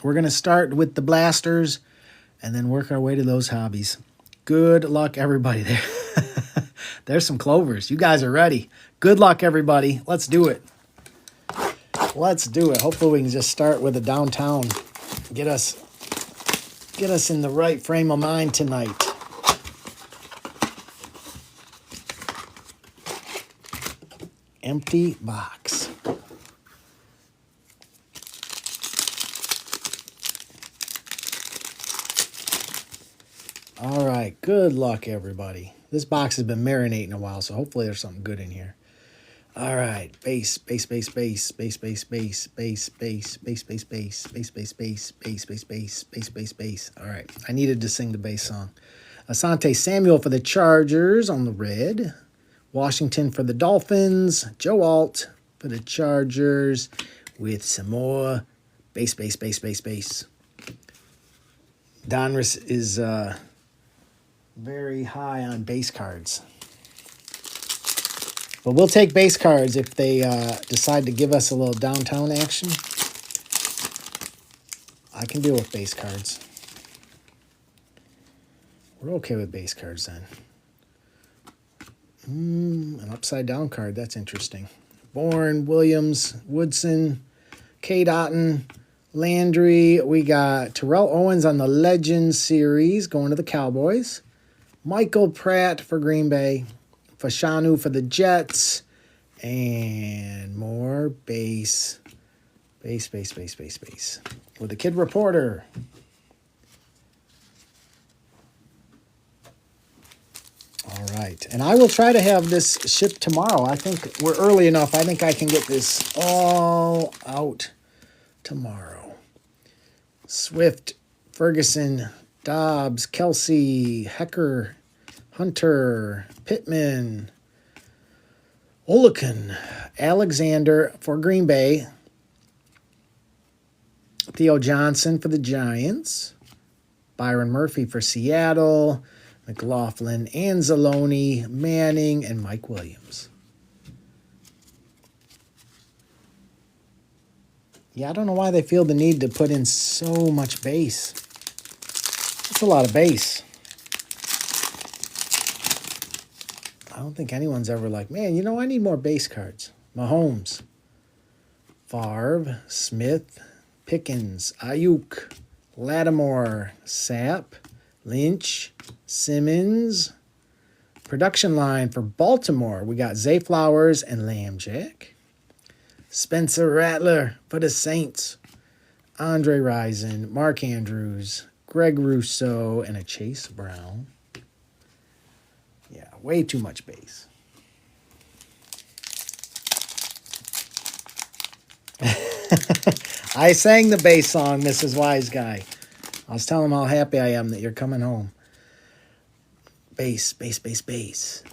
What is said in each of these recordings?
We're going to start with the blasters and then work our way to those hobbies. Good luck, everybody. There. There's some clovers. You guys are ready. Good luck, everybody. Let's do it. Let's do it. Hopefully we can just start with a downtown. Get us in the right frame of mind tonight. Empty box. All right, good luck, everybody. This box has been marinating a while, so hopefully there's something good in here. All right, base. All right, I needed to sing the bass song. Asante Samuel for the Chargers on the red. Washington for the Dolphins. Joe Alt for the Chargers with some more bass. Donruss is very high on base cards. But we'll take base cards if they decide to give us a little downtown action. I can deal with base cards. We're okay with base cards then. An upside down card. That's interesting. Bourne, Williams, Woodson, Cade Otton, Landry. We got Terrell Owens on the Legends series going to the Cowboys. Michael Pratt for Green Bay. Fashanu for the Jets. And more base. With the Kid Reporter. All right. And I will try to have this shipped tomorrow. I think we're early enough. I think I can get this all out tomorrow. Swift, Ferguson, Dobbs, Kelsey, Hecker, Hunter, Pittman, Olaken, Alexander for Green Bay, Theo Johnson for the Giants, Byron Murphy for Seattle, McLaughlin, Anzalone, Manning, and Mike Williams. Yeah, I don't know why they feel the need to put in so much base. That's a lot of base. I don't think anyone's ever like, man, you know, I need more base cards. Mahomes, Favre, Smith, Pickens, Ayuk, Lattimore, Sapp, Lynch, Simmons. Production line for Baltimore. We got Zay Flowers and Lambjack. Spencer Rattler for the Saints. Andre Rison, Mark Andrews, Greg Rousseau, and a Chase Brown. Yeah, way too much base. I sang the bass song, Mrs. Wise Guy. I was telling him how happy I am that you're coming home. Bass. Remix.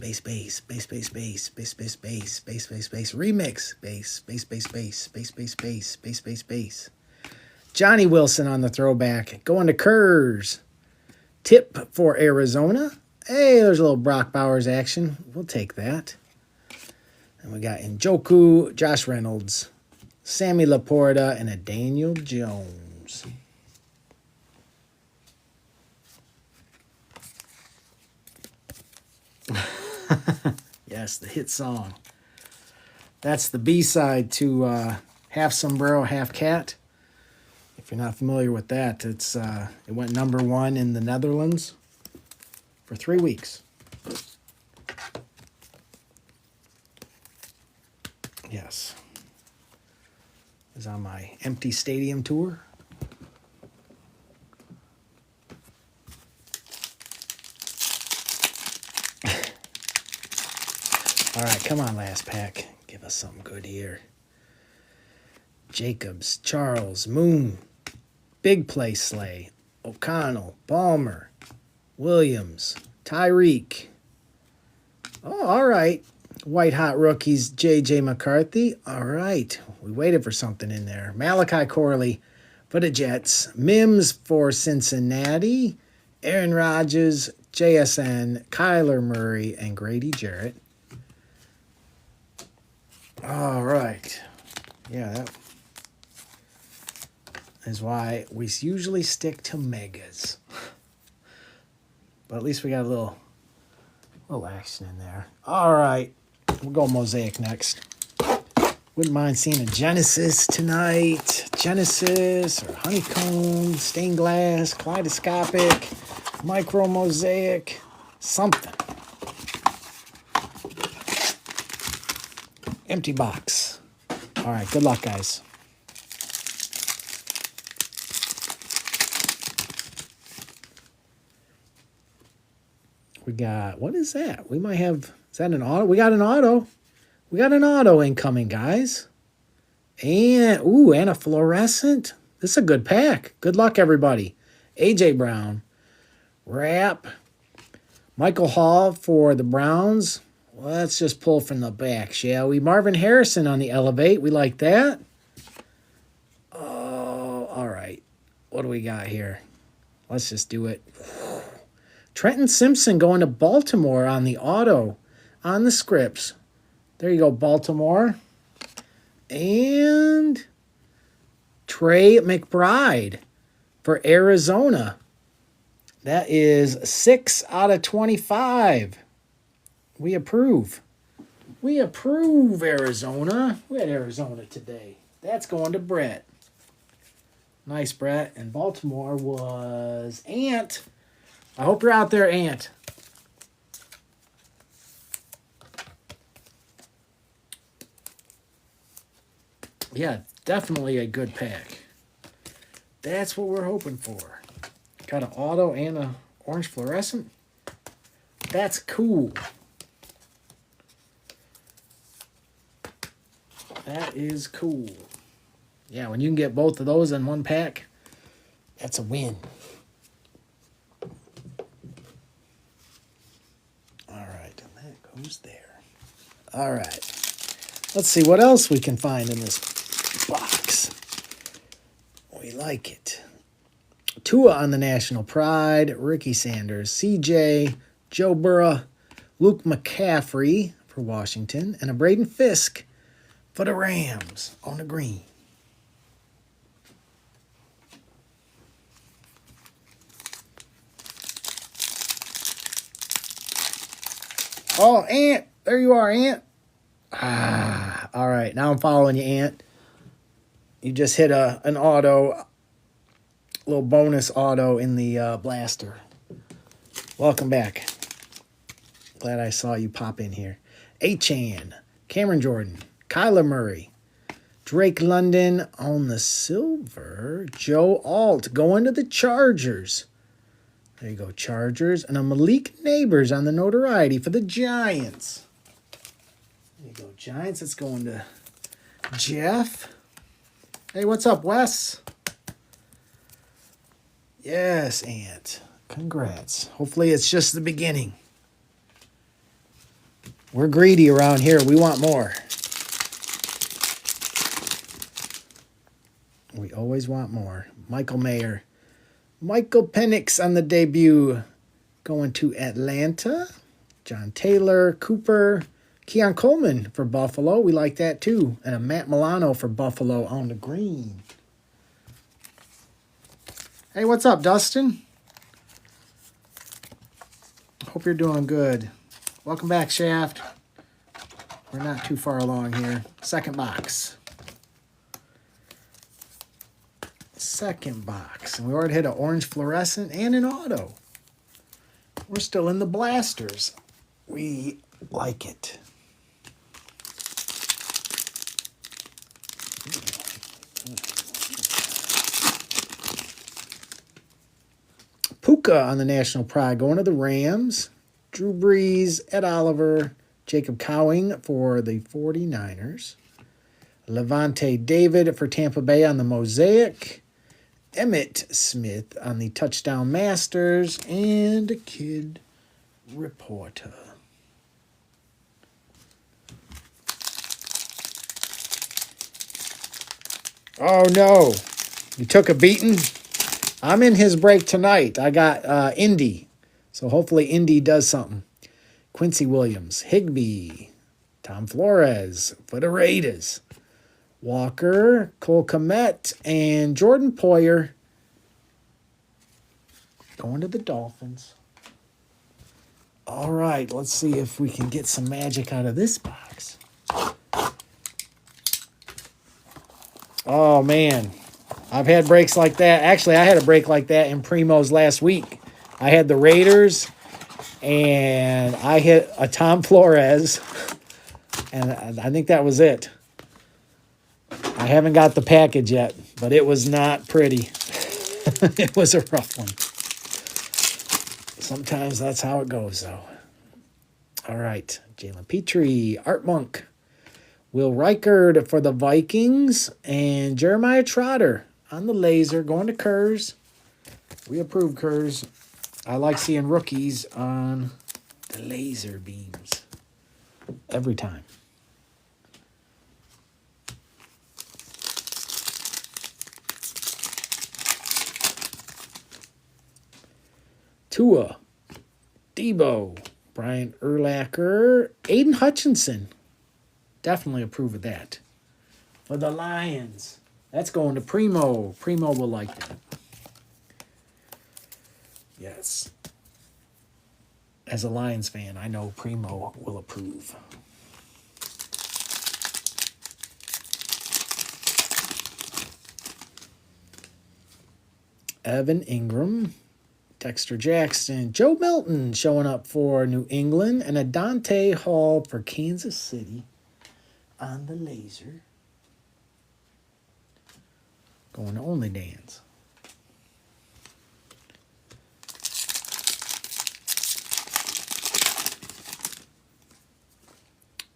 Bass. Johnny Wilson on the throwback. Going to Kurz. Tip for Arizona. Hey, there's a little Brock Bowers action. We'll take that. And we got Njoku, Josh Reynolds, Sammy Laporta, and a Daniel Jones. Yes, the hit song. That's the B-side to Half Sombrero, Half Cat. If you're not familiar with that, it went #1 in the Netherlands for 3 weeks. Yes. I was on my empty stadium tour. All right, come on, last pack. Give us something good here. Jacobs, Charles, Moon, Big Play Slay, O'Connell, Balmer, Williams, Tyreek. Oh, all right. White Hot Rookies, J.J. McCarthy. All right. We waited for something in there. Malachi Corley for the Jets. Mims for Cincinnati. Aaron Rodgers, JSN, Kyler Murray, and Grady Jarrett. All right. Yeah, is why we usually stick to megas. But at least we got a little action in there. All right, we'll go Mosaic next. Wouldn't mind seeing a Genesis tonight. Genesis or honeycomb, stained glass, kaleidoscopic, micro mosaic, something. Empty box. All right, good luck, guys. We got, what is that? We might have, is that an auto? We got an auto. We got an auto incoming, guys. And, ooh, and a fluorescent. This is a good pack. Good luck, everybody. A.J. Brown. Wrap. Michael Hall for the Browns. Let's just pull from the back, shall we? Marvin Harrison on the Elevate. We like that. Oh, all right. What do we got here? Let's just do it. Trenton Simpson going to Baltimore on the auto, on the scripts. There you go, Baltimore. And Trey McBride for Arizona. That is 6 out of 25. We approve. We approve, Arizona. We had Arizona today. That's going to Brett. Nice, Brett. And Baltimore was Ant. I hope you're out there, Ant. Yeah, definitely a good pack. That's what we're hoping for. Got an auto and a orange fluorescent. That's cool. That is cool. Yeah, when you can get both of those in one pack, that's a win. All right, and that goes there. All right. Let's see what else we can find in this box. We like it. Tua on the National Pride, Ricky Sanders, CJ, Joe Burrow, Luke McCaffrey for Washington, and a Braden Fisk for the Rams on the green. Oh, Ant. There you are, Ant. Ah, all right. Now I'm following you, Ant. You just hit an auto, little bonus auto in the blaster. Welcome back. Glad I saw you pop in here. Achan, Cameron Jordan, Kyler Murray, Drake London on the silver, Joe Alt going to the Chargers. There you go, Chargers. And a Malik Neighbors on the notoriety for the Giants. There you go, Giants. It's going to Jeff. Hey, what's up, Wes? Yes, Ant. Congrats. Hopefully it's just the beginning. We're greedy around here. We want more. We always want more. Michael Mayer. Michael Penix on the debut. Going to Atlanta. John Taylor, Cooper, Keon Coleman for Buffalo. We like that too. And a Matt Milano for Buffalo on the green. Hey, what's up, Dustin? Hope you're doing good. Welcome back, Shaft. We're not too far along here. Second box. Second box. And we already hit an orange fluorescent and an auto. We're still in the blasters. We like it. Puka on the National Pride going to the Rams. Drew Brees, Ed Oliver, Jacob Cowing for the 49ers. Levante David for Tampa Bay on the Mosaic. Emmett Smith on the Touchdown Masters. And a Kid Reporter. Oh, no. You took a beating? I'm in his break tonight. I got Indy. So hopefully Indy does something. Quincy Williams, Higbee, Tom Flores for the Raiders. Walker, Cole Kmet, and Jordan Poyer going to the Dolphins. All right, let's see if we can get some magic out of this box. Oh, man. I've had breaks like that. Actually, I had a break like that in Primos last week. I had the Raiders, and I hit a Tom Flores, and I think that was it. I haven't got the package yet, but it was not pretty. It was a rough one. Sometimes that's how it goes, though. All right, Jalen Petrie, Art Monk, Will Reichard for the Vikings, and Jeremiah Trotter on the laser, going to Kurz. We approve Kurz. I like seeing rookies on the laser beams every time. Tua, Debo, Brian Urlacher, Aiden Hutchinson. Definitely approve of that. For the Lions, that's going to Primo. Primo will like that. Yes. As a Lions fan, I know Primo will approve. Evan Ingram, Dexter Jackson, Joe Milton showing up for New England, and a Dante Hall for Kansas City on the laser. Going to Only Dance.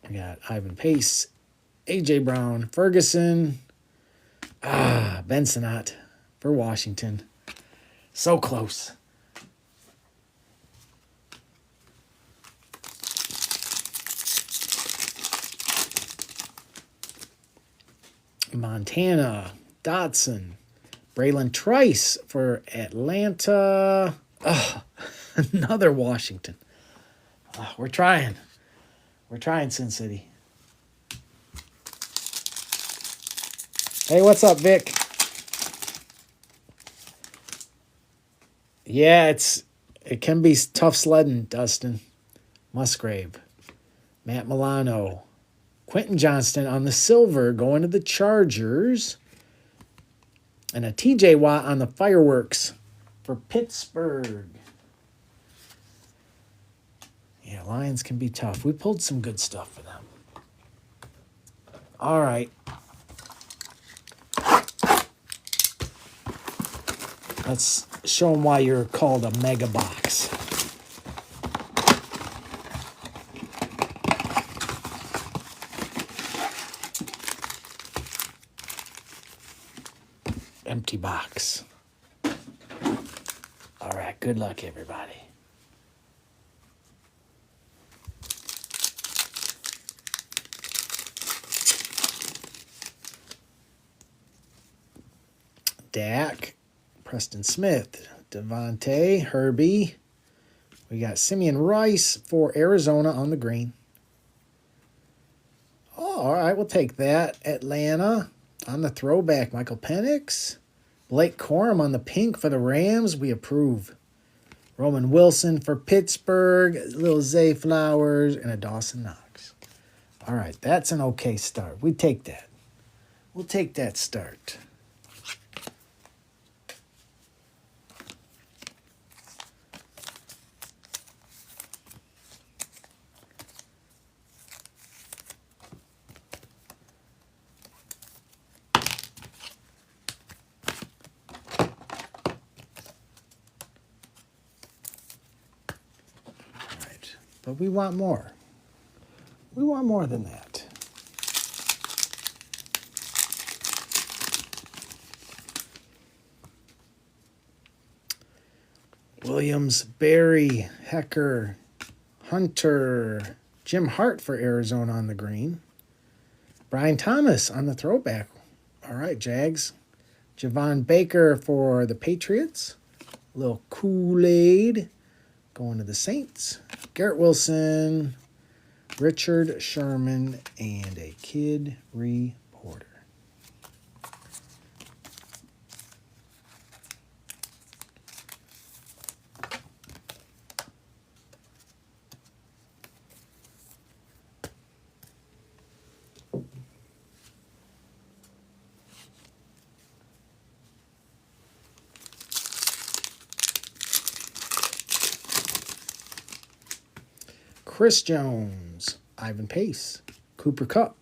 We got Ivan Pace, A.J. Brown, Ferguson, Ben Sinnott for Washington. So close. Montana, Dotson, Braylon Trice for Atlanta. Another Washington. We're trying. We're trying, Sin City. Hey, what's up, Vic? Yeah, it can be tough sledding, Dustin. Musgrave, Matt Milano, Quentin Johnston on the silver going to the Chargers, and a TJ Watt on the fireworks for Pittsburgh. Yeah, Lions can be tough. We pulled some good stuff for them. All right. Let's show them why you're called a mega box. Empty box. All right, good luck, everybody. Dak, Preston Smith, Devontae, Herbie. We got Simeon Rice for Arizona on the green. Oh, all right, we'll take that. Atlanta on the throwback, Michael Penix. Blake Corum on the pink for the Rams. We approve. Roman Wilson for Pittsburgh. Little Zay Flowers and a Dawson Knox. All right, that's an okay start. We take that. We'll take that start. But we want more. We want more than that. Williams, Barry, Hecker, Hunter, Jim Hart for Arizona on the green. Brian Thomas on the throwback. All right, Jags. Javon Baker for the Patriots. A little Kool-Aid going to the Saints. Garrett Wilson, Richard Sherman, and a Kid Reporter. Chris Jones, Ivan Pace, Cooper Kupp,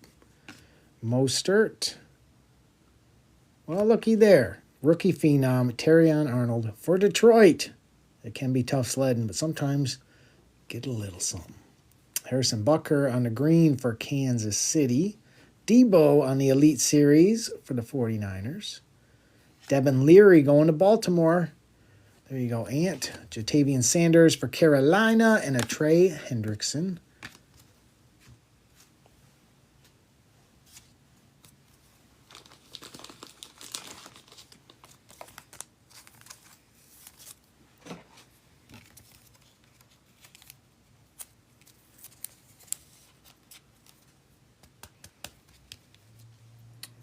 Mostert. Well, looky there. Rookie phenom, Terrion Arnold for Detroit. It can be tough sledding, but sometimes get a little something. Harrison Butker on the green for Kansas City. Debo on the Elite Series for the 49ers. Devin Leary going to Baltimore. There you go, Ant. Jatavian Sanders for Carolina and a Trey Hendrickson.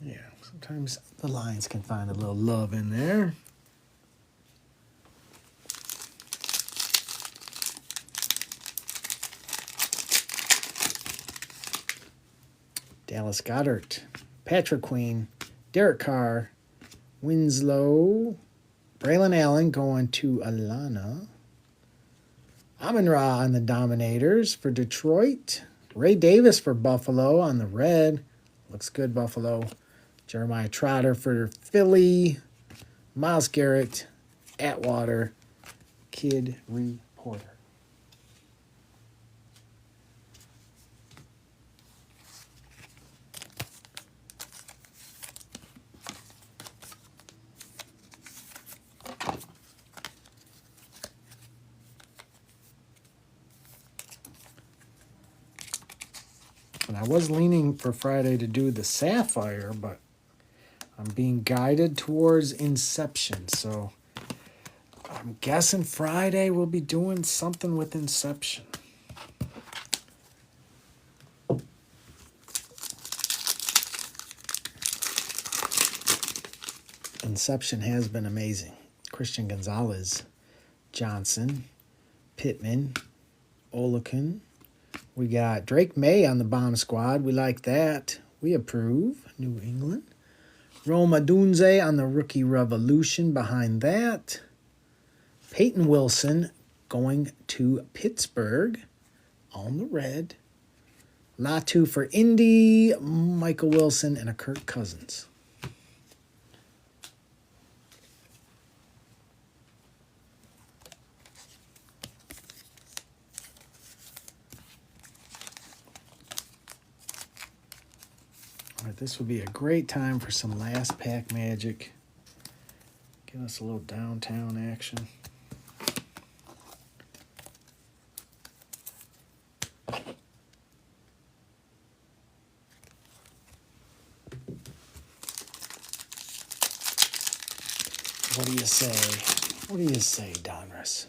Yeah, sometimes the Lions can find a little love in there. Dallas Goedert, Patrick Queen, Derek Carr, Winslow, Braylon Allen going to Alana. Amon-Ra on the Dominators for Detroit. Ray Davis for Buffalo on the red. Looks good, Buffalo. Jeremiah Trotter for Philly. Myles Garrett, Atwater, Kid Reporter. And I was leaning for Friday to do the Sapphire, but I'm being guided towards Inception. So I'm guessing Friday we'll be doing something with Inception. Inception has been amazing. Christian Gonzalez, Johnson, Pittman, Olakun. We got Drake Maye on the bomb squad. We like that. We approve. New England. Rome Odunze on the rookie revolution behind that. Peyton Wilson going to Pittsburgh on the red. Latu for Indy. Michael Wilson and a Kirk Cousins. All right, this would be a great time for some last pack magic. Give us a little downtown action. What do you say? What do you say, Donruss?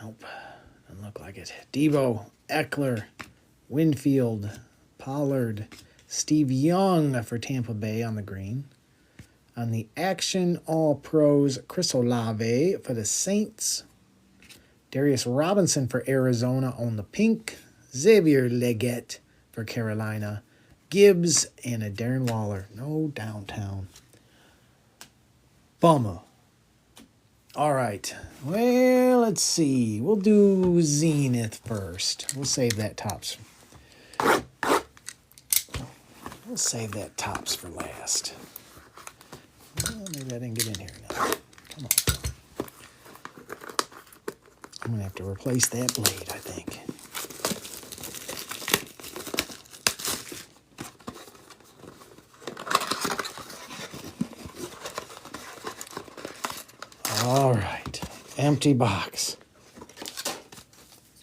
Nope, doesn't look like it. Debo, Eckler, Winfield, Pollard, Steve Young for Tampa Bay on the green. On the Action All-Pros, Chris Olave for the Saints. Darius Robinson for Arizona on the pink. Xavier Leggett for Carolina. Gibbs and a Darren Waller. No downtown. Bummer. All right. Well, let's see. We'll do Zenith first. We'll save that tops. We'll save that tops for last. Well, maybe I didn't get in here now. Come on. I'm going to have to replace that blade, I think. All right. Empty box.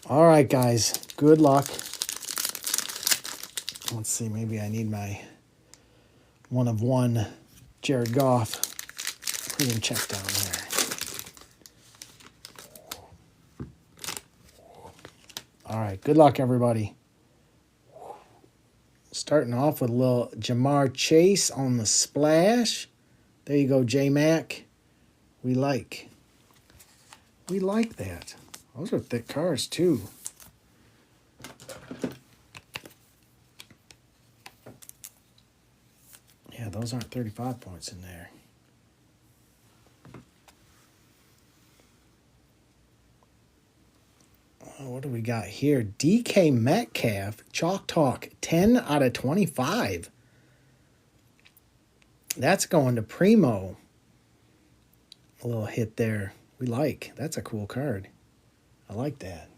All right, guys. Good luck. Let's see. Maybe I need my 1 of 1 Jared Goff. Put him check down there. All right. Good luck, everybody. Starting off with a little Jamar Chase on the splash. There you go, J-Mac. We like that. Those are thick cards, too. Yeah, those aren't 35 points in there. What do we got here? DK Metcalf, Chalk Talk, 10 out of 25. That's going to Primo. A little hit there. We like. That's a cool card. I like that.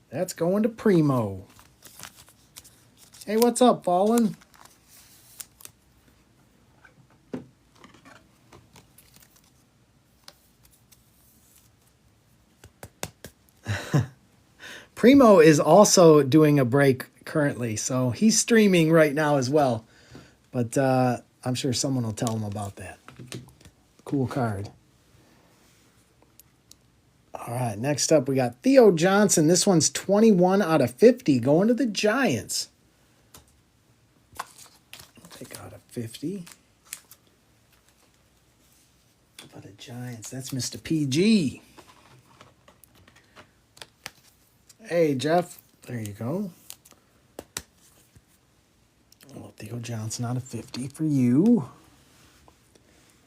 That's going to Primo. Hey, what's up, Fallen? Primo is also doing a break currently, so he's streaming right now as well. But I'm sure someone will tell him about that. Cool card. All right, next up we got Theo Johnson. This one's 21 out of 50 going to the Giants. I'll take out of 50. For the Giants, that's Mr. PG. Hey, Jeff. There you go. Well, Theo Johnson out of 50 for you.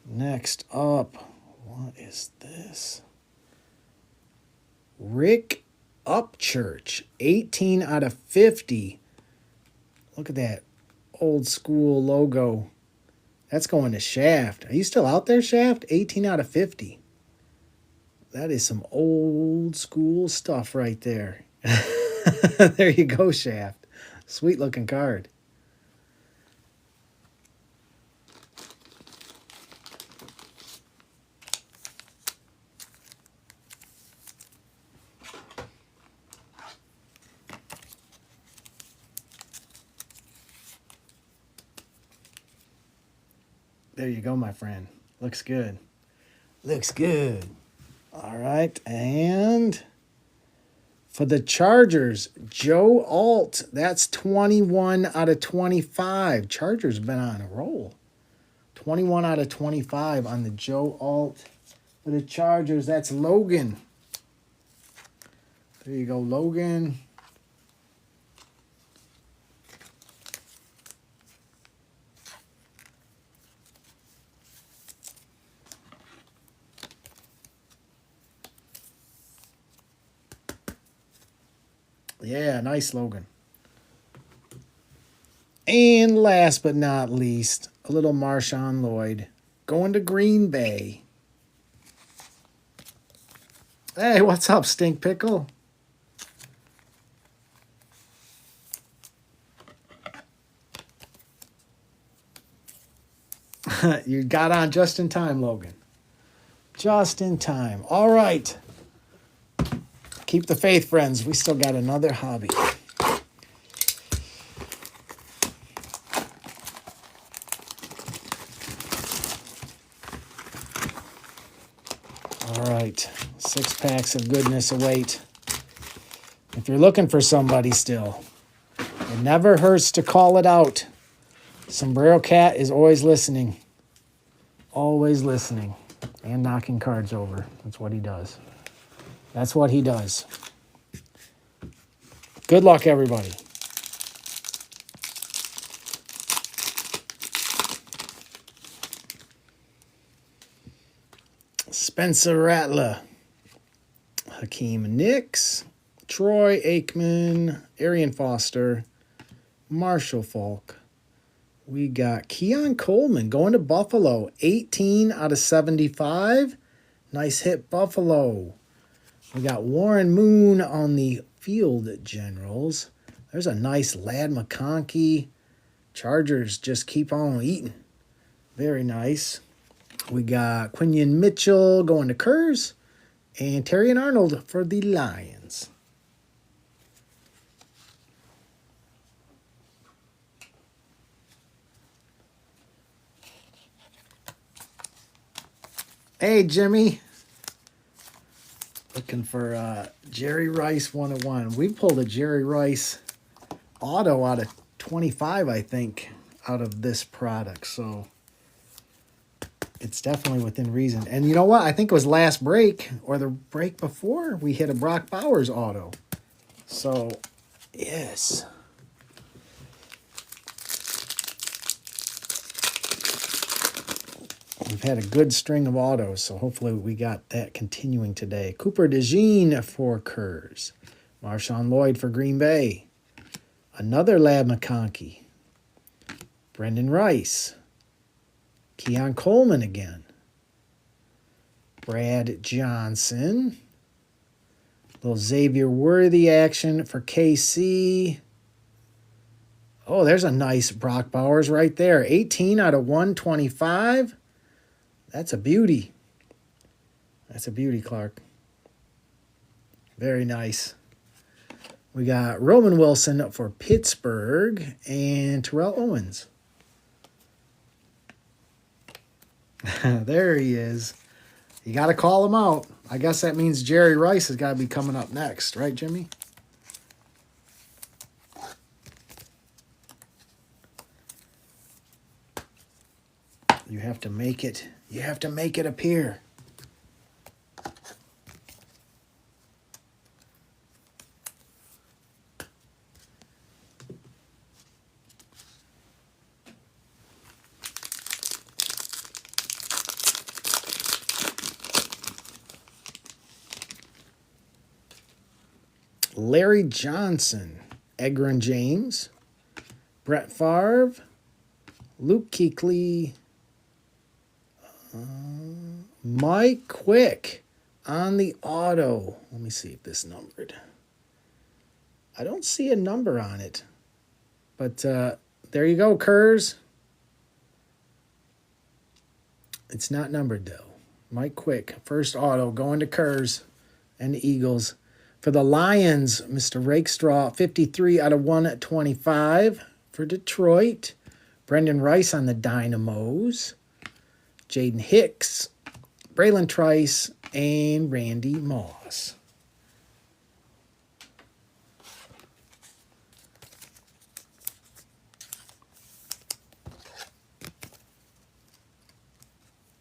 Next up, what is this? Rick Upchurch, 18 out of 50. Look at that old school logo. That's going to Shaft. Are you still out there, Shaft? 18 out of 50. That is some old school stuff right there. There you go, Shaft. Sweet looking card. There you go, my friend. Looks good. Looks good. All right, and for the Chargers, Joe Alt. That's 21 out of 25. Chargers been on a roll. 21 out of 25 on the Joe Alt. For the Chargers, that's Logan. There you go, Logan. Yeah, nice Logan. And last but not least, a little Marshawn Lloyd going to Green Bay. Hey, what's up, Stink Pickle? You got on just in time, Logan. Just in time. All right. Keep the faith, friends. We still got another hobby. All right. 6 packs of goodness await. If you're looking for somebody still, it never hurts to call it out. Sombrero Cat is always listening. Always listening. And knocking cards over. That's what he does. That's what he does. Good luck, everybody. Spencer Rattler. Hakeem Nicks. Troy Aikman. Arian Foster. Marshall Falk. We got Keon Coleman going to Buffalo. 18 out of 75. Nice hit, Buffalo. We got Warren Moon on the Field Generals. There's a nice Ladd McConkey. Chargers just keep on eating. Very nice. We got Quinion Mitchell going to Kurz. And Terrion Arnold for the Lions. Hey, Jimmy. Looking for Jerry Rice 101. We pulled a Jerry Rice auto out of 25, I think, out of this product. So it's definitely within reason. And you know what? I think it was last break or the break before we hit a Brock Bowers auto. So, yes. We've had a good string of autos, so hopefully we got that continuing today. Cooper DeJean for Kurz. Marshawn Lloyd for Green Bay. Another Lab McConkey. Brendan Rice. Keon Coleman again. Brad Johnson. Little Xavier Worthy action for KC. Oh, there's a nice Brock Bowers right there. 18 out of 125. That's a beauty. That's a beauty, Clark. Very nice. We got Roman Wilson for Pittsburgh and Terrell Owens. There he is. You got to call him out. I guess that means Jerry Rice has got to be coming up next, right, Jimmy? You have to make it. You have to make it appear. Larry Johnson, Edgerrin James, Brett Favre, Luke Kuechly, Mike Quick on the auto. Let me see if this is numbered. I don't see a number on it. But there you go, Kurz. It's not numbered, though. Mike Quick, first auto, going to Kurz and the Eagles. For the Lions, Mr. Rakestraw, 53 out of 125. For Detroit, Brendan Rice on the Dynamos. Jaden Hicks, Braylon Trice, and Randy Moss.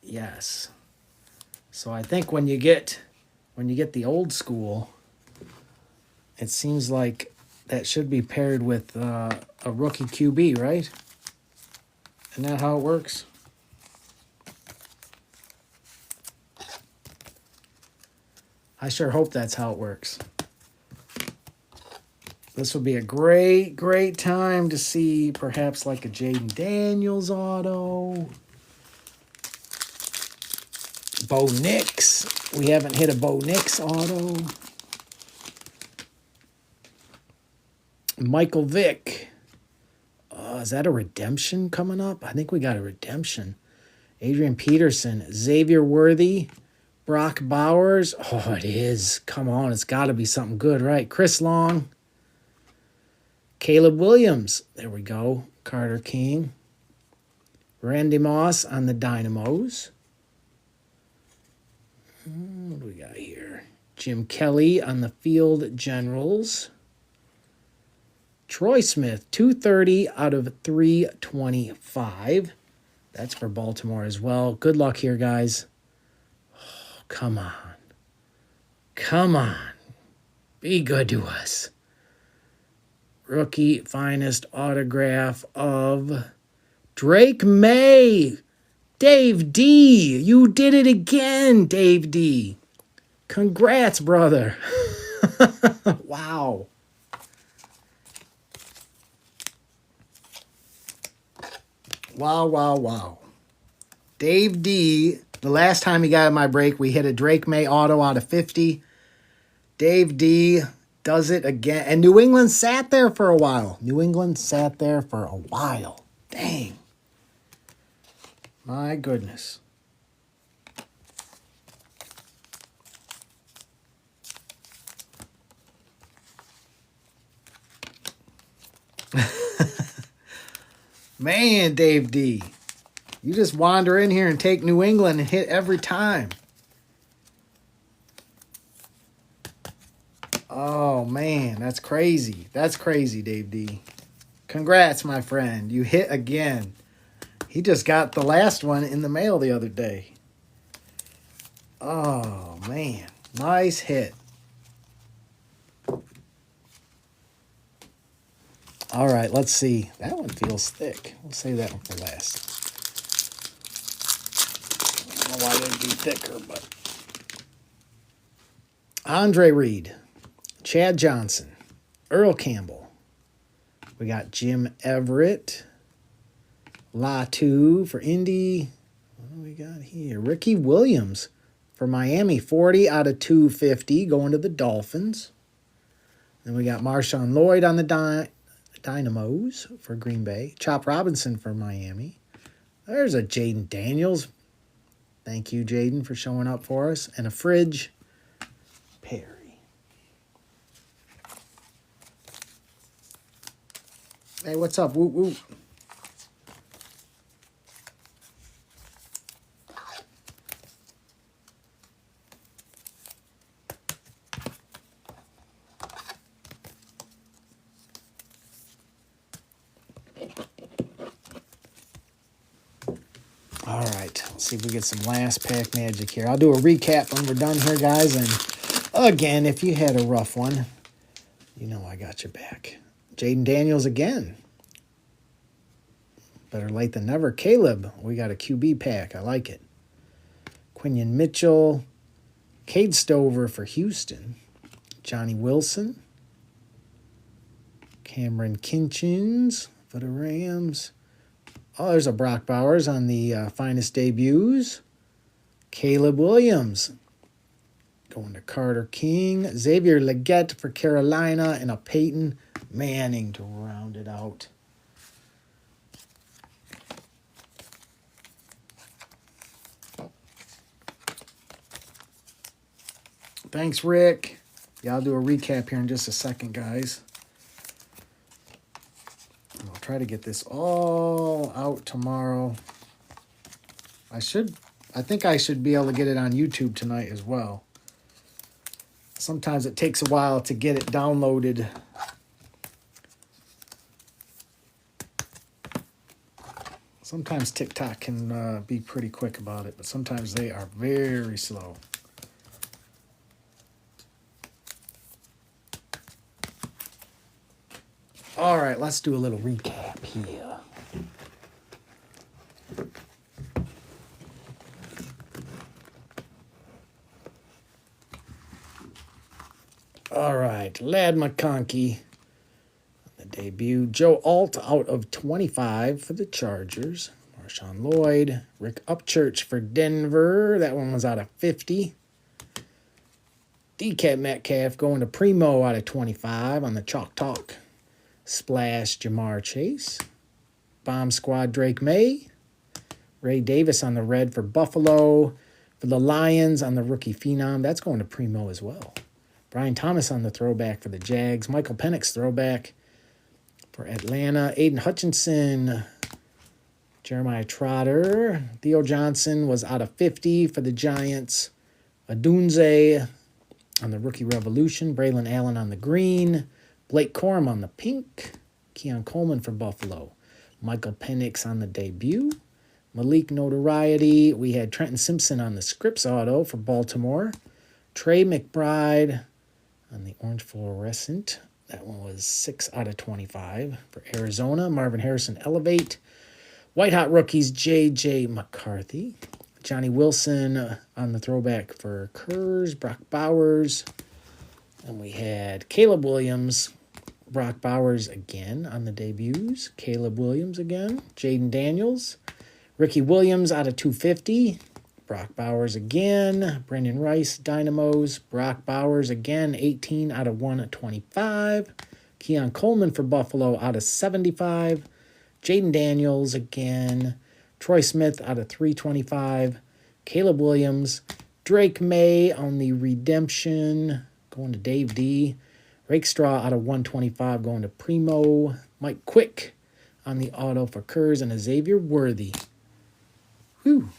Yes. So I think when you get the old school, it seems like that should be paired with a rookie QB, right? Isn't that how it works? I sure hope that's how it works. This would be a great, great time to see perhaps like a Jaden Daniels auto. Bo Nix. We haven't hit a Bo Nix auto. Michael Vick. Is that a redemption coming up? I think we got a redemption. Adrian Peterson. Xavier Worthy. Brock Bowers. Oh, it is. Come on. It's got to be something good, right? Chris Long. Caleb Williams. There we go. Carter King. Randy Moss on the Dynamos. What do we got here? Jim Kelly on the Field Generals. Troy Smith, 230 out of 325. That's for Baltimore as well. Good luck here, guys. Oh, come on. Come on. Be good to us. Rookie finest autograph of Drake Maye. Dave D. You did it again, Dave D. Congrats, brother. Wow. Wow, wow, wow. Dave D, the last time he got in my break, we hit a Drake Maye auto out of 50. Dave D does it again. And New England sat there for a while. Dang. My goodness. Man, Dave D. You just wander in here and take New England and hit every time. Oh, man, that's crazy. That's crazy, Dave D. Congrats, my friend. You hit again. He just got the last one in the mail the other day. Oh, man. Nice hit. All right, let's see. That one feels thick. We'll save that one for last. I don't know why they'd be thicker, but... Andre Reed. Chad Johnson, Earl Campbell. We got Jim Everett, Latu for Indy. What do we got here? Ricky Williams for Miami, 40 out of 250, going to the Dolphins. Then we got Marshawn Lloyd on the Dynamos for Green Bay. Chop Robinson for Miami. There's a Jaden Daniels. Thank you, Jaden, for showing up for us. And a Fridge Perry. Hey, what's up? Woot woot. All right, let's see if we get some last pack magic here. I'll do a recap when we're done here, guys. And again, if you had a rough one, you know I got your back. Jaden Daniels again. Better late than never. Caleb, we got a QB pack. I like it. Quinion Mitchell. Cade Stover for Houston. Johnny Wilson. Cameron Kinchins for the Rams. Oh, there's a Brock Bowers on the finest debuts. Caleb Williams. Going to Carter King. Xavier Legette for Carolina. And a Peyton Manning to round it out. Thanks, Rick. Yeah, I'll do a recap here in just a second, guys. I'll try to get this all out tomorrow. I think I should be able to get it on YouTube tonight as well. Sometimes it takes a while to get it downloaded. Sometimes TikTok can be pretty quick about it, but sometimes they are very slow. All right, let's do a little recap here. All right, Ladd McConkey, the debut. Joe Alt out of 25 for the Chargers. Marshawn Lloyd. Rick Upchurch for Denver. That one was out of 50. DK Metcalf going to Primo out of 25 on the Chalk Talk. Splash Jamar Chase. Bomb Squad Drake Maye. Ray Davis on the red for Buffalo. For the Lions on the rookie Phenom. That's going to Primo as well. Brian Thomas on the throwback for the Jags. Michael Penix throwback for Atlanta. Aiden Hutchinson. Jeremiah Trotter. Theo Johnson was out of 50 for the Giants. Adunze on the rookie Revolution. Braylon Allen on the green. Blake Corum on the pink. Keon Coleman for Buffalo. Michael Penix on the debut. Malik Notoriety. We had Trenton Simpson on the Scripps auto for Baltimore. Trey McBride on the orange fluorescent. That one was 6 out of 25 for Arizona. Marvin Harrison Elevate. White Hot Rookies, J.J. McCarthy. Johnny Wilson on the throwback for Kurz. Brock Bowers. And we had Caleb Williams, Brock Bowers again on the debuts. Caleb Williams again. Jaden Daniels. Ricky Williams out of 250. Brock Bowers again. Brendan Rice, Dynamos. Brock Bowers again, 18 out of 125. Keon Coleman for Buffalo out of 75. Jaden Daniels again. Troy Smith out of 325. Caleb Williams. Drake Maye on the redemption. Going to Dave D. Rakestraw out of 125 going to Primo. Mike Quick on the auto for Kurz and Xavier Worthy. Whew.